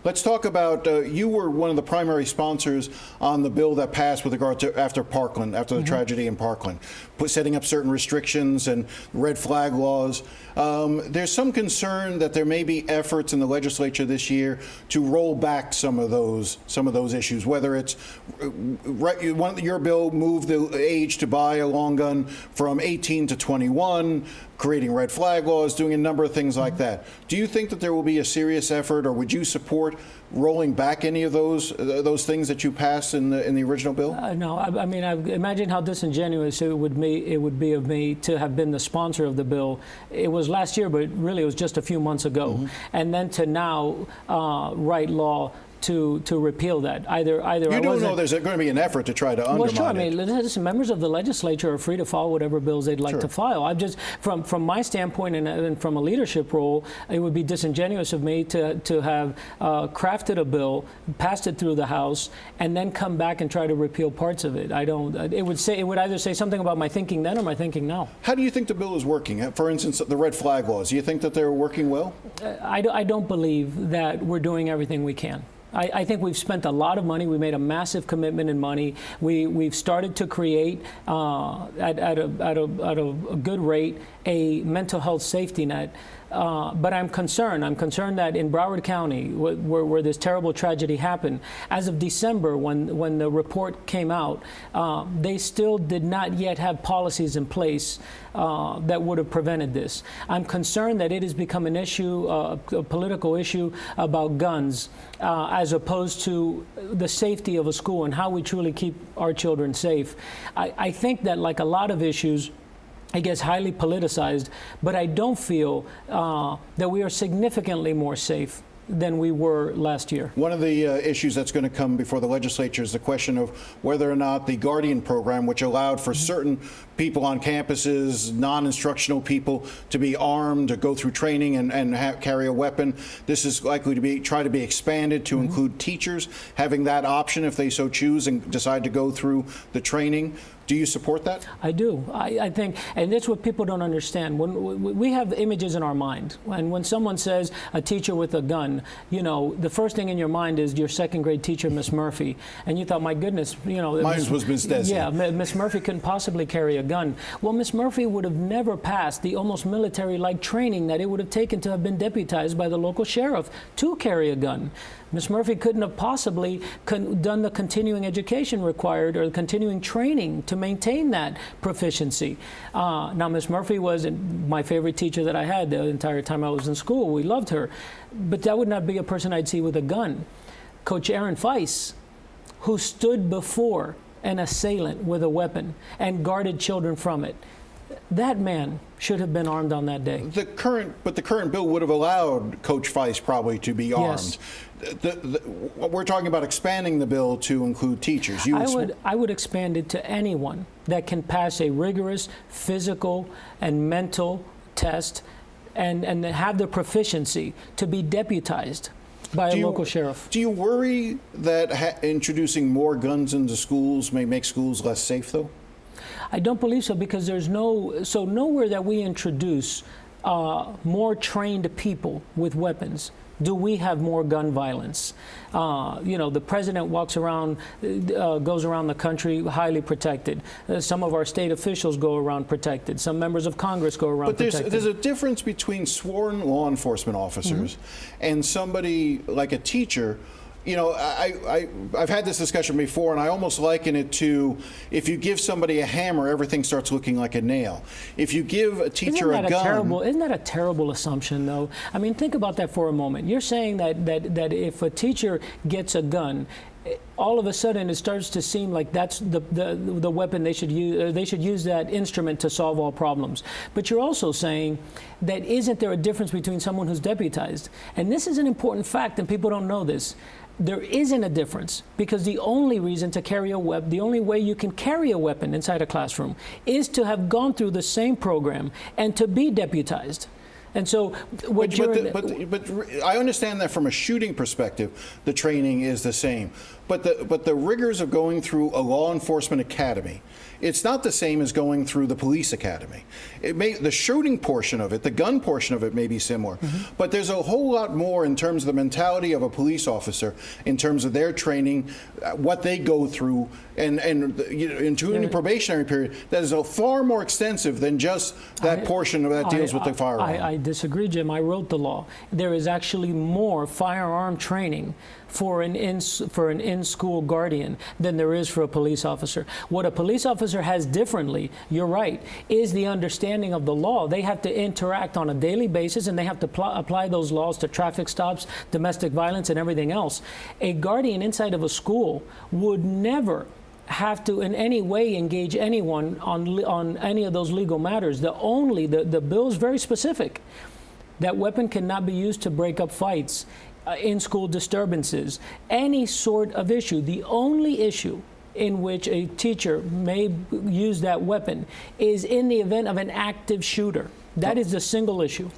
Let's talk about, you were one of the primary sponsors on the bill that passed with regard to after the tragedy in Parkland, setting up certain restrictions and red flag laws. There's some concern that there may be efforts in the legislature this year to roll back some of those issues, whether it's your bill moved the age to buy a long gun from 18 to 21, creating red flag laws, doing a number of things like that. Do you think that there will be a serious effort, or would you support rolling back any of those things that you passed in the original bill? No, I mean, imagine how disingenuous it would be of me to have been the sponsor of the bill. It was last year, but really it was just a few months ago, and then to now write law to repeal that. Either you do know there's going to be an effort to try to undermine Well, sure. I mean, listen, members of the legislature are free to file whatever bills they'd like to file. I'm just, from my standpoint and from a leadership role, it would be disingenuous of me to have crafted a bill, passed it through the House, and then come back and try to repeal parts of it. I don't. It would either say something about my thinking then or my thinking now. How do you think the bill is working? For instance, the red flag laws. Do you think that they're working well? I don't believe that we're doing everything we can. I think we've spent a lot of money. We made a massive commitment in money. We've started to create at a good rate a mental health safety net. But I'm concerned. I'm concerned that in Broward County, where this terrible tragedy happened, as of December, when the report came out, they still did not yet have policies in place that would have prevented this. I'm concerned that it has become an issue, a political issue about guns, as opposed to the safety of a school and how we truly keep our children safe. I think that, like a lot of issues, it gets highly politicized, but I don't feel that we are significantly more safe than we were last year. One of the issues that's going to come before the legislature is the question of whether or not the Guardian program, which allowed for certain people on campuses, non-instructional people, to be armed, to go through training and carry a weapon. This is likely to try to be expanded to include teachers having that option if they so choose and decide to go through the training. Do you support that? I do. I think, and that's what people don't understand. When we have images in our mind, and when someone says a teacher with a gun, you know, the first thing in your mind is your second grade teacher, Miss Murphy, and you thought, my goodness, you know, mine was Miss Desi. Yeah, Miss Murphy couldn't possibly carry a gun. Well, Miss Murphy would have never passed the almost military-like training that it would have taken to have been deputized by the local sheriff to carry a gun. Miss Murphy couldn't have possibly done the continuing education required or the continuing training to maintain that proficiency. Now, Miss Murphy was my favorite teacher that I had the entire time I was in school. We loved her. But that would not be a person I'd see with a gun. Coach Aaron Feiss, who stood before an assailant with a weapon and guarded children from it, that man should have been armed on that day. The current bill would have allowed Coach Feiss probably to be armed. Yes. We're talking about expanding the bill to include teachers. I would expand it to anyone that can pass a rigorous physical and mental test and have the proficiency to be deputized by a local sheriff. Do you worry that introducing more guns into schools may make schools less safe, though? I don't believe so, because there's nowhere that we introduce more trained people with weapons do we have more gun violence. You know, the president walks around, goes around the country highly protected. Some of our state officials go around protected. Some members of Congress go around protected. But there's a difference between sworn law enforcement officers and somebody like a teacher. You know, I've had this discussion before, and I almost liken it to if you give somebody a hammer, everything starts looking like a nail. If you give a teacher a gun... Isn't that a terrible assumption, though? I mean, think about that for a moment. You're saying that if a teacher gets a gun, all of a sudden it starts to seem like that's the weapon they should use. They should use that instrument to solve all problems. But you're also saying that isn't there a difference between someone who's deputized? And this is an important fact, and people don't know this. There isn't a difference, because the only reason to carry a weapon, the only way you can carry a weapon inside a classroom is to have gone through the same program and to be deputized. And so what but I understand that from a shooting perspective, the training is the same. But the rigors of going through a law enforcement academy, it's not the same as going through the police academy. The shooting portion of it, the gun portion of it may be similar, but there's a whole lot more in terms of the mentality of a police officer, in terms of their training, what they go through, and including the probationary period, that is far more extensive than just that portion of that deals with the firearm. I disagree, Jim. I wrote the law. There is actually more firearm training for an in-school guardian than there is for a police officer. What a police officer has differently, you're right, is the understanding of the law. They have to interact on a daily basis, and they have to apply those laws to traffic stops, domestic violence, and everything else. A guardian inside of a school would never have to in any way engage anyone on any of those legal matters. The bill is very specific. That weapon cannot be used to break up fights, in-school disturbances, any sort of issue. The only issue in which a teacher may use that weapon is in the event of an active shooter. That is the single issue.